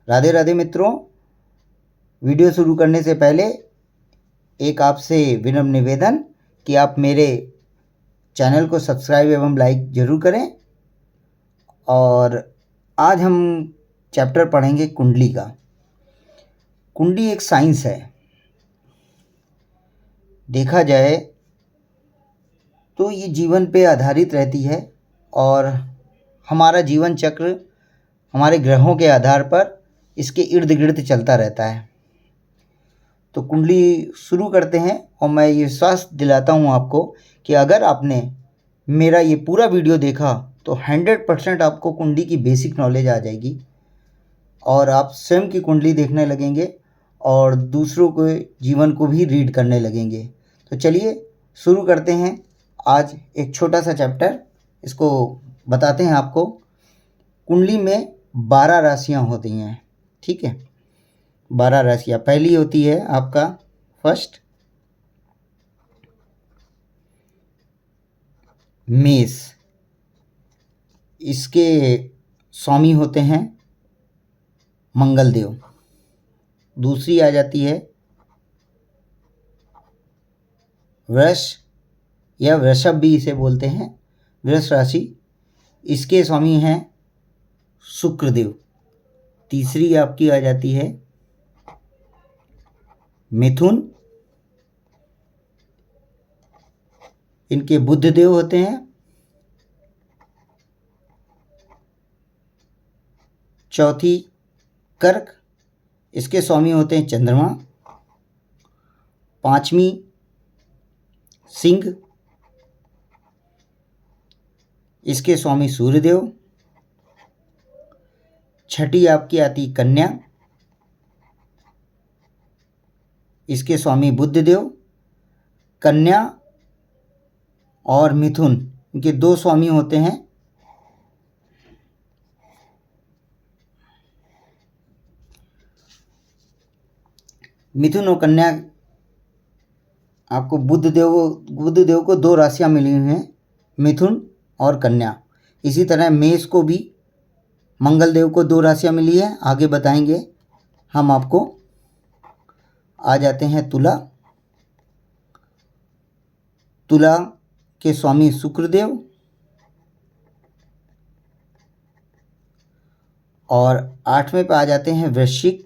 राधे राधे मित्रों। वीडियो शुरू करने से पहले एक आपसे विनम्र निवेदन कि आप मेरे चैनल को सब्सक्राइब एवं लाइक ज़रूर करें। और आज हम चैप्टर पढ़ेंगे कुंडली का। कुंडली एक साइंस है। देखा जाए तो ये जीवन पे आधारित रहती है और हमारा जीवन चक्र हमारे ग्रहों के आधार पर इसके इर्द गिर्द चलता रहता है। तो कुंडली शुरू करते हैं और मैं ये विश्वास दिलाता हूँ आपको कि अगर आपने मेरा ये पूरा वीडियो देखा तो 100% आपको कुंडली की बेसिक नॉलेज आ जाएगी और आप स्वयं की कुंडली देखने लगेंगे और दूसरों के जीवन को भी रीड करने लगेंगे। तो चलिए शुरू करते हैं। आज एक छोटा सा चैप्टर इसको बताते हैं आपको। कुंडली में 12 राशियां होती हैं, ठीक है। 12 राशियां। पहली होती है आपका फर्स्ट मेष। इसके स्वामी होते हैं मंगल देव। दूसरी आ जाती है वृष या वृषभ भी इसे बोलते हैं, वृष राशि। इसके स्वामी हैं शुक्रदेव। तीसरी आपकी आ जाती है मिथुन। इनके बुध देव होते हैं। चौथी कर्क। इसके स्वामी होते हैं चंद्रमा। पांचवी सिंह। इसके स्वामी सूर्यदेव। छठी आपकी आती कन्या। इसके स्वामी बुध देव। कन्या और मिथुन इनके दो स्वामी होते हैं मिथुन और कन्या। आपको बुध देव को 2 राशियां मिली हुई हैं, मिथुन और कन्या। इसी तरह मेष को भी मंगल देव को 2 राशियां मिली है, आगे बताएंगे हम आपको। आ जाते हैं तुला। तुला के स्वामी शुक्रदेव और 8वें पे आ जाते हैं वृश्चिक।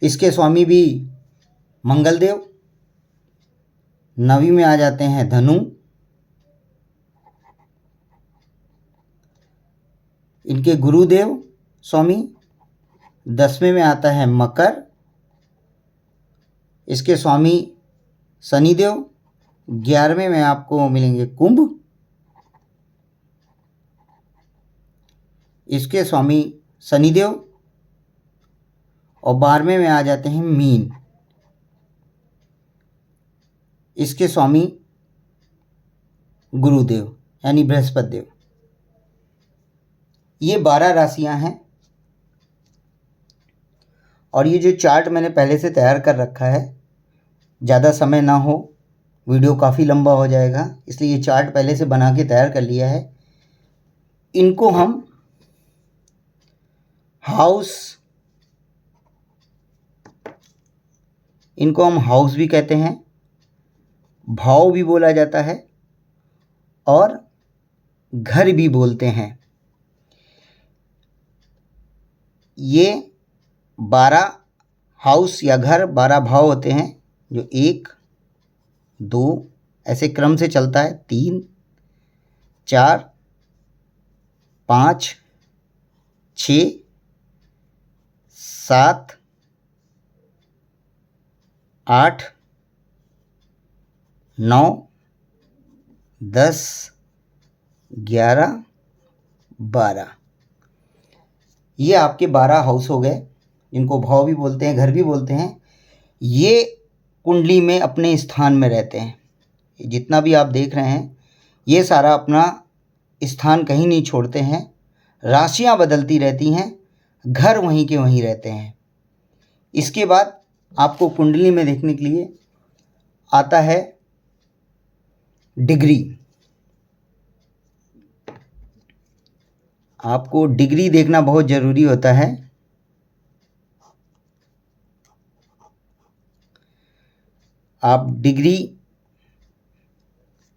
इसके स्वामी भी मंगल देव। 9वीं में आ जाते हैं धनु। इनके गुरुदेव स्वामी। 10वें में आता है मकर। इसके स्वामी शनिदेव। 11वें में आपको मिलेंगे कुंभ। इसके स्वामी शनिदेव। और 12वें में आ जाते हैं मीन। इसके स्वामी गुरुदेव यानी बृहस्पति देव। ये 12 राशियां हैं और ये जो चार्ट मैंने पहले से तैयार कर रखा है, ज़्यादा समय ना हो, वीडियो काफ़ी लंबा हो जाएगा, इसलिए ये चार्ट पहले से बना के तैयार कर लिया है। इनको हम हाउस भी कहते हैं, भाव भी बोला जाता है और घर भी बोलते हैं। ये 12 हाउस या घर 12 भाव होते हैं, जो 1 2 ऐसे क्रम से चलता है, 3 4 5 6 7 8 9 10 11 12। ये आपके 12 हाउस हो गए, इनको भाव भी बोलते हैं, घर भी बोलते हैं। ये कुंडली में अपने स्थान में रहते हैं। जितना भी आप देख रहे हैं ये सारा अपना स्थान कहीं नहीं छोड़ते हैं। राशियां बदलती रहती हैं, घर वहीं के वहीं रहते हैं। इसके बाद आपको कुंडली में देखने के लिए आता है डिग्री। आपको डिग्री देखना बहुत ज़रूरी होता है। आप डिग्री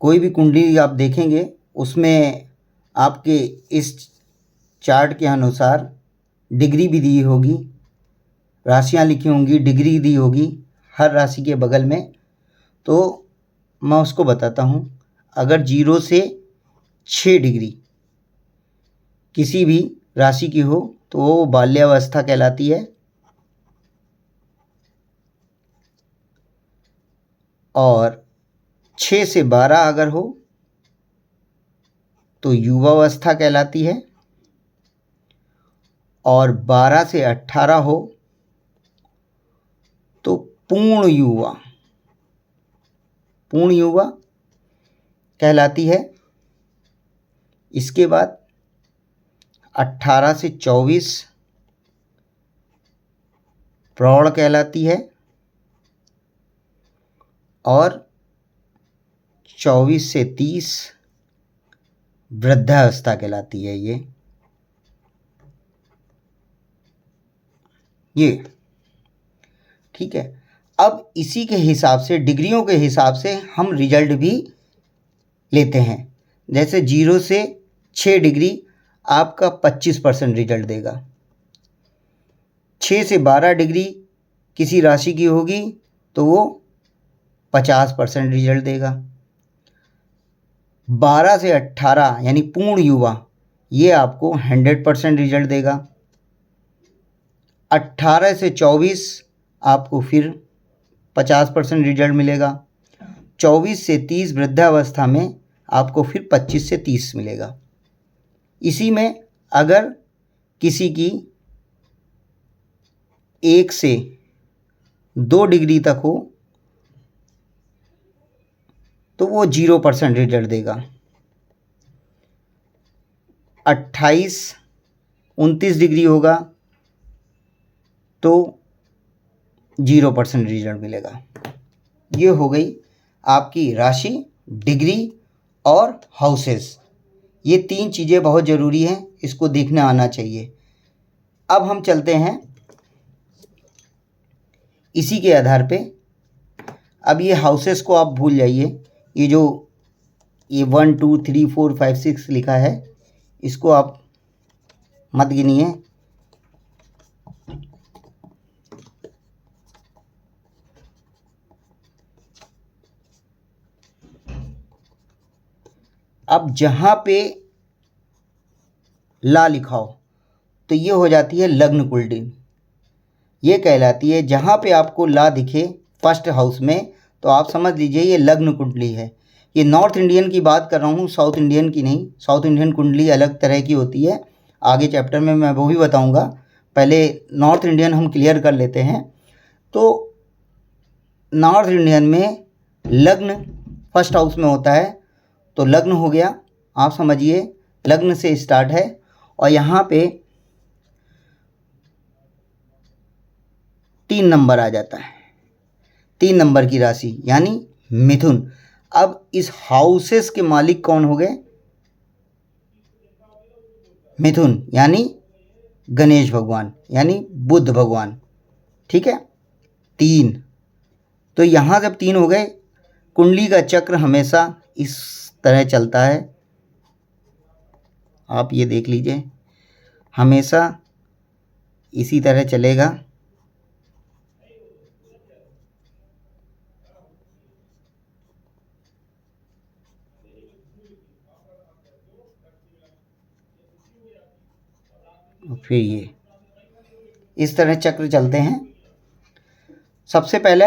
कोई भी कुंडली आप देखेंगे उसमें आपके इस चार्ट के अनुसार डिग्री भी दी होगी, राशियां लिखी होंगी, डिग्री दी होगी हर राशि के बगल में। तो मैं उसको बताता हूँ। अगर 0 से 6 डिग्री किसी भी राशि की हो तो वो बाल्यावस्था कहलाती है, और 6 से 12 अगर हो तो युवावस्था कहलाती है, और 12 से 18 हो तो पूर्ण युवा कहलाती है। इसके बाद 18 से 24 प्रौढ़ कहलाती है, और 24 से 30 वृद्धावस्था कहलाती है। ये ठीक है। अब इसी के हिसाब से, डिग्रियों के हिसाब से हम रिजल्ट भी लेते हैं। जैसे 0 से 6 डिग्री आपका 25% रिजल्ट देगा। 6 से 12 डिग्री किसी राशि की होगी तो वो 50% रिजल्ट देगा। 12 से 18 यानी पूर्ण युवा, ये आपको 100% रिजल्ट देगा। 18 से 24 आपको फिर 50% रिजल्ट मिलेगा। 24 से 30 वृद्धावस्था में आपको फिर 25 से 30 मिलेगा। इसी में अगर किसी की 1 से 2 डिग्री तक हो तो वो 0% रिजल्ट देगा। 28-29 डिग्री होगा तो 0% रिजल्ट मिलेगा। ये हो गई आपकी राशि, डिग्री और हाउसेस। ये 3 चीज़ें बहुत ज़रूरी हैं, इसको देखना आना चाहिए। अब हम चलते हैं इसी के आधार पे। अब ये हाउसेस को आप भूल जाइए, ये जो ये 1 2 3 4 5 6 लिखा है इसको आप मत गिनिए। अब जहाँ पे ला लिखा हो तो ये हो जाती है लग्न कुंडली। ये कहलाती है, जहाँ पे आपको ला दिखे फर्स्ट हाउस में तो आप समझ लीजिए ये लग्न कुंडली है। ये नॉर्थ इंडियन की बात कर रहा हूँ, साउथ इंडियन की नहीं। साउथ इंडियन कुंडली अलग तरह की होती है, आगे चैप्टर में मैं वो भी बताऊँगा। पहले नॉर्थ इंडियन हम क्लियर कर लेते हैं। तो नॉर्थ इंडियन में लग्न फर्स्ट हाउस में होता है, तो लग्न हो गया, आप समझिए लग्न से स्टार्ट है। और यहाँ पे 3 नंबर आ जाता है, 3 नंबर की राशि यानी मिथुन। अब इस हाउसेस के मालिक कौन हो गए? मिथुन यानी गणेश भगवान यानी बुध भगवान। ठीक है, 3। तो यहाँ जब 3 हो गए, कुंडली का चक्र हमेशा इस तरह चलता है। आप ये देख लीजिए, हमेशा इसी तरह चलेगा। फिर ये इस तरह चक्र चलते हैं। सबसे पहले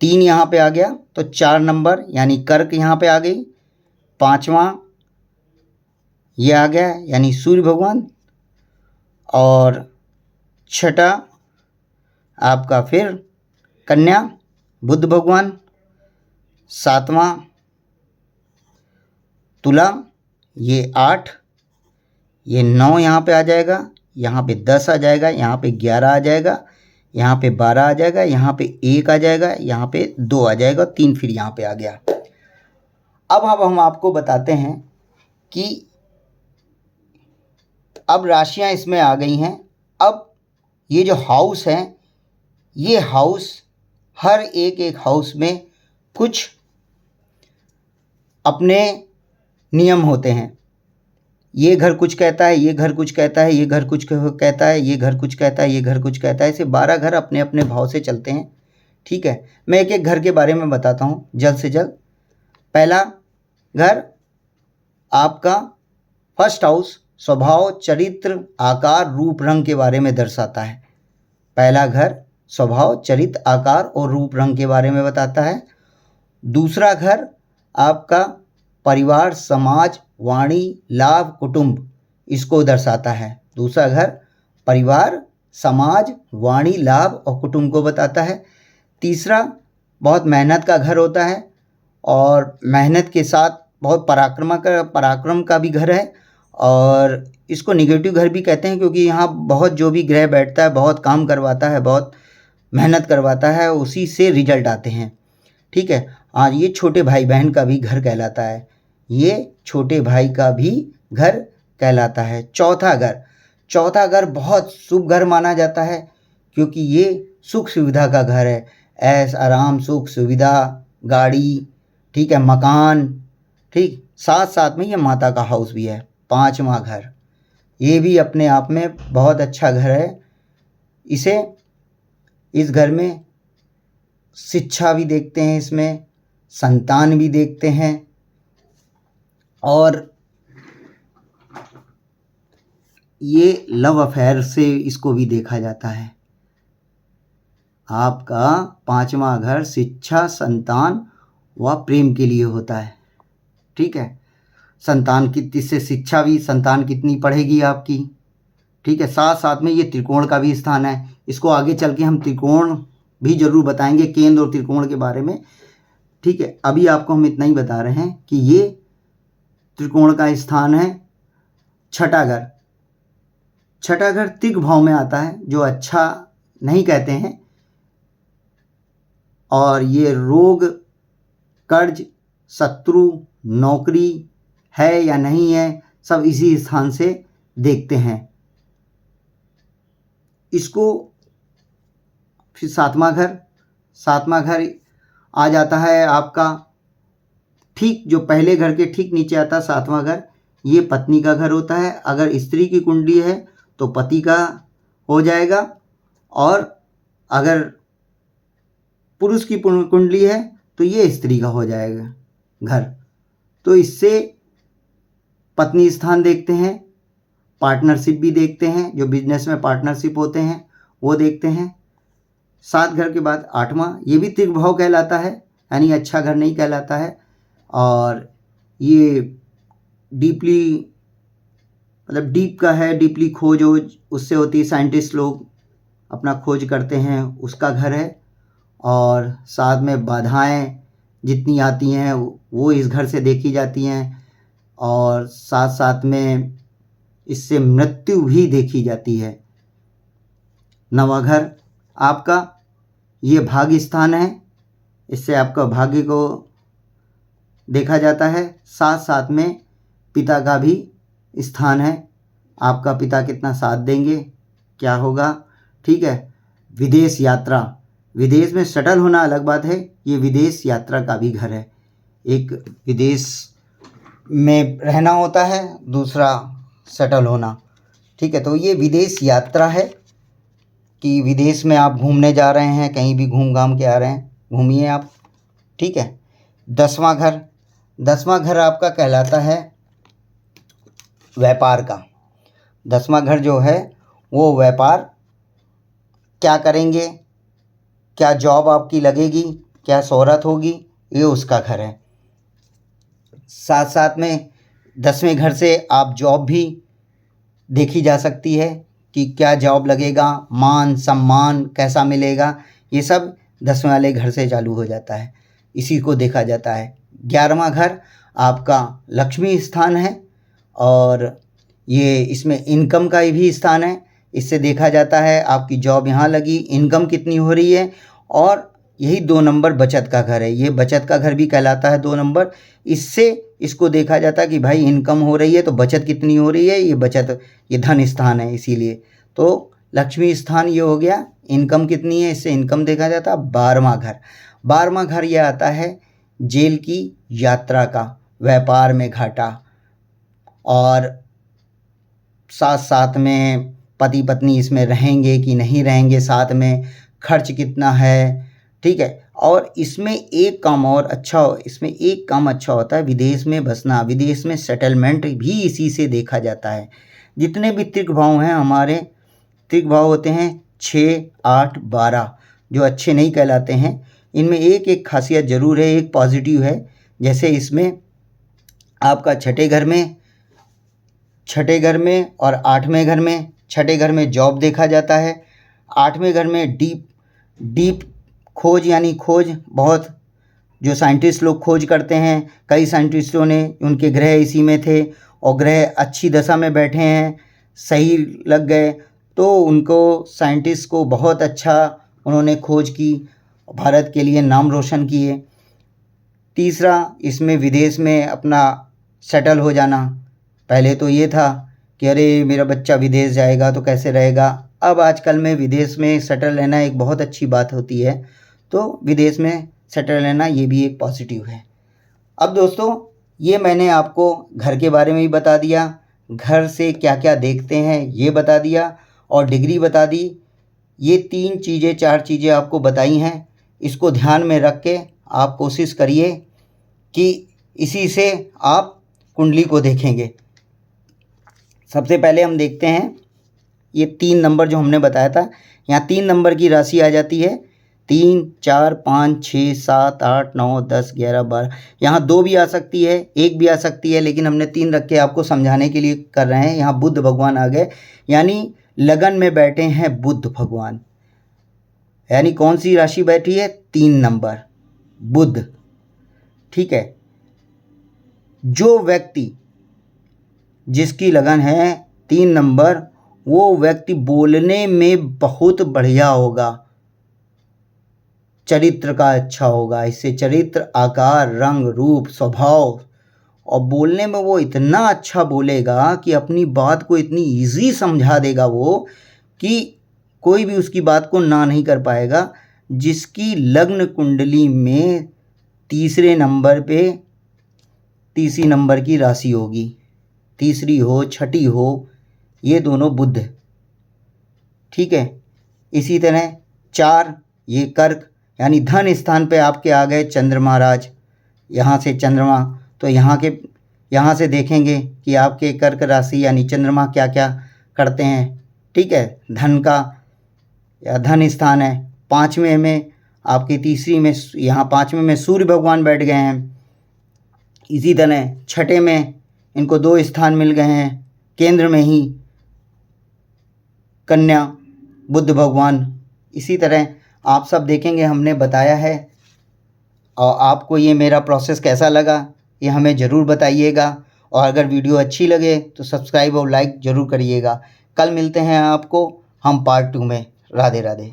3 यहाँ पे आ गया तो 4 नंबर यानी कर्क यहाँ पे आ गई। 5वां ये आ गया यानी सूर्य भगवान। और 6ठा आपका फिर कन्या बुध भगवान। 7वां तुला, ये 8, ये 9 यहाँ पे आ जाएगा, यहाँ पे 10 आ जाएगा, यहाँ पे 11 आ जाएगा, यहाँ पे 12 आ जाएगा, यहाँ पे 1 आ जाएगा, यहाँ पे 2 आ जाएगा, 3 फिर यहाँ पे आ गया। अब हम आपको बताते हैं कि अब राशियां इसमें आ गई हैं। अब ये जो हाउस हैं, ये हाउस, हर एक एक हाउस में कुछ अपने नियम होते हैं। ये घर कुछ कहता है, ये घर कुछ कहता है, ये घर कुछ कहता है, ये घर कुछ कहता है, ये घर कुछ कहता है। ऐसे 12 घर अपने अपने भाव से चलते हैं। ठीक है, मैं एक एक घर के बारे में बताता हूँ जल्द से जल्द। पहला घर आपका फर्स्ट हाउस स्वभाव, चरित्र, आकार, रूप, रंग के बारे में दर्शाता है। पहला घर स्वभाव, चरित्र, आकार और रूप रंग के बारे में बताता है। दूसरा घर आपका परिवार, समाज, वाणी, लाभ, कुटुंब, इसको दर्शाता है। दूसरा घर परिवार, समाज, वाणी, लाभ और कुटुंब को बताता है। तीसरा बहुत मेहनत का घर होता है और मेहनत के साथ बहुत पराक्रम का भी घर है, और इसको निगेटिव घर भी कहते हैं क्योंकि यहाँ बहुत जो भी ग्रह बैठता है बहुत काम करवाता है, बहुत मेहनत करवाता है, उसी से रिजल्ट आते हैं। ठीक है, हाँ, ये छोटे भाई बहन का भी घर कहलाता है। ये छोटे भाई का भी घर कहलाता है। चौथा घर बहुत शुभ घर माना जाता है क्योंकि ये सुख सुविधा का घर है। ऐश आराम, सुख सुविधा, गाड़ी, ठीक है, मकान, ठीक, साथ साथ में ये माता का हाउस भी है। पांचवा घर, ये भी अपने आप में बहुत अच्छा घर है। इस घर में शिक्षा भी देखते हैं, इसमें संतान भी देखते हैं, और ये लव अफेयर से इसको भी देखा जाता है। आपका पांचवा घर शिक्षा, संतान व प्रेम के लिए होता है। ठीक है, संतान कितनी से शिक्षा भी, संतान कितनी पढ़ेगी आपकी। ठीक है, साथ साथ में ये त्रिकोण का भी स्थान है। इसको आगे चल के हम त्रिकोण भी जरूर बताएंगे, केंद्र और त्रिकोण के बारे में। ठीक है, अभी आपको हम इतना ही बता रहे हैं कि ये त्रिकोण का स्थान है। छठा घर तिक भाव में आता है, जो अच्छा नहीं कहते हैं, और ये रोग, कर्ज, शत्रु, नौकरी है या नहीं है, सब इसी स्थान से देखते हैं इसको। फिर सातवां घर आ जाता है आपका, ठीक जो पहले घर के ठीक नीचे आता है सातवां घर। ये पत्नी का घर होता है। अगर स्त्री की कुंडली है तो पति का हो जाएगा, और अगर पुरुष की कुंडली है तो ये स्त्री का हो जाएगा घर। तो इससे पत्नी स्थान देखते हैं, पार्टनरशिप भी देखते हैं, जो बिजनेस में पार्टनरशिप होते हैं वो देखते हैं। 7 घर के बाद 8वां, ये भी तिक भाव कहलाता है, यानी अच्छा घर नहीं कहलाता है, और ये डीपली, मतलब डीप का है, डीपली खोज उससे होती है, साइंटिस्ट लोग अपना खोज करते हैं, उसका घर है। और साथ में बाधाएं जितनी आती हैं वो इस घर से देखी जाती हैं, और साथ साथ में इससे मृत्यु भी देखी जाती है। 9वां घर आपका ये भाग्य स्थान है, इससे आपका भाग्य को देखा जाता है। साथ साथ में पिता का भी स्थान है, आपका पिता कितना साथ देंगे, क्या होगा। ठीक है, विदेश यात्रा, विदेश में सेटल होना अलग बात है, ये विदेश यात्रा का भी घर है। एक विदेश में रहना होता है, दूसरा सेटल होना। ठीक है, तो ये विदेश यात्रा है कि विदेश में आप घूमने जा रहे हैं, कहीं भी घूम घाम के आ रहे हैं, घूमिए आप। ठीक है, 10वां घर आपका कहलाता है व्यापार का। 10वां घर जो है वो व्यापार, क्या करेंगे, क्या जॉब आपकी लगेगी, क्या शोहरत होगी, ये उसका घर है। साथ साथ में 10वें घर से आप जॉब भी देखी जा सकती है कि क्या जॉब लगेगा, मान सम्मान कैसा मिलेगा, ये सब 10वें वाले घर से चालू हो जाता है, इसी को देखा जाता है। 11वां घर आपका लक्ष्मी स्थान है, और ये इसमें इनकम का भी स्थान है। इससे देखा जाता है आपकी जॉब यहाँ लगी, इनकम कितनी हो रही है, और यही 2 नंबर बचत का घर है, ये बचत का घर भी कहलाता है 2 नंबर। इससे इसको देखा जाता है कि भाई इनकम हो रही है तो बचत कितनी हो रही है, ये बचत, ये धन स्थान है इसीलिए। तो लक्ष्मी स्थान ये हो गया, इनकम कितनी है इससे इनकम देखा जाता है। 12वां घर, 12वां घर ये आता है जेल की यात्रा का, व्यापार में घाटा, और साथ साथ में पति पत्नी इसमें रहेंगे कि नहीं रहेंगे साथ में, खर्च कितना है, ठीक है। और इसमें एक काम और अच्छा, इसमें एक काम अच्छा होता है, विदेश में बसना, विदेश में सेटलमेंट भी इसी से देखा जाता है। जितने भी त्रिक भाव हैं हमारे, त्रिक भाव होते हैं 6, 8, 12, जो अच्छे नहीं कहलाते हैं। इनमें एक एक खासियत ज़रूर है, एक पॉजिटिव है। जैसे इसमें आपका छठे घर में और 8वें घर में, छठे घर में जॉब देखा जाता है, 8वें घर में डीप खोज, यानी खोज बहुत, जो साइंटिस्ट लोग खोज करते हैं, कई साइंटिस्टों ने, उनके ग्रह इसी में थे और ग्रह अच्छी दशा में बैठे हैं, सही लग गए तो उनको, साइंटिस्ट को बहुत अच्छा उन्होंने खोज की, भारत के लिए नाम रोशन किए। तीसरा, इसमें विदेश में अपना सेटल हो जाना। पहले तो ये था कि अरे मेरा बच्चा विदेश जाएगा तो कैसे रहेगा, अब आजकल में विदेश में सेटल रहना एक बहुत अच्छी बात होती है, तो विदेश में सेटल रहना ये भी एक पॉजिटिव है। अब दोस्तों, ये मैंने आपको घर के बारे में भी बता दिया, घर से क्या क्या देखते हैं ये बता दिया, और डिग्री बता दी। ये 3 चीज़ें 4 चीज़ें आपको बताई हैं, इसको ध्यान में रख के आप कोशिश करिए कि इसी से आप कुंडली को देखेंगे। सबसे पहले हम देखते हैं ये 3 नंबर जो हमने बताया था, यहाँ 3 नंबर की राशि आ जाती है, 3, 4, 5, 6, 7, 8, 9, 10, 11, 12, यहाँ 2 भी आ सकती है, 1 भी आ सकती है, लेकिन हमने 3 रख के आपको समझाने के लिए कर रहे हैं। यहाँ बुध भगवान आ गए, यानी लगन में बैठे हैं बुध भगवान। यानी कौन सी राशि बैठी है? 3 नंबर, बुध, ठीक है। जो व्यक्ति जिसकी लगन है 3 नंबर, वो व्यक्ति बोलने में बहुत बढ़िया होगा, चरित्र का अच्छा होगा, इससे चरित्र, आकार, रंग, रूप, स्वभाव, और बोलने में वो इतना अच्छा बोलेगा कि अपनी बात को इतनी इजी समझा देगा वो, कि कोई भी उसकी बात को ना नहीं कर पाएगा। जिसकी लग्न कुंडली में तीसरे नंबर पे, तीसरी नंबर की राशि होगी, तीसरी हो छठी हो, ये दोनों बुध, ठीक है। इसी तरह 4, ये कर्क, यानी धन स्थान पे आपके आ गए चंद्र महाराज, यहाँ से चंद्रमा, तो यहाँ से देखेंगे कि आपके कर्क राशि यानी चंद्रमा क्या क्या करते हैं, ठीक है। धन का या धन स्थान है। 5वें में आपकी तीसरी में, यहाँ 5वें में सूर्य भगवान बैठ गए हैं। इसी तरह छठे में इनको 2 स्थान मिल गए हैं, केंद्र में ही कन्या बुध भगवान। इसी तरह आप सब देखेंगे, हमने बताया है। और आपको ये मेरा प्रोसेस कैसा लगा ये हमें ज़रूर बताइएगा, और अगर वीडियो अच्छी लगे तो सब्सक्राइब और लाइक ज़रूर करिएगा। कल मिलते हैं आपको हम पार्ट 2 में। राधे राधे।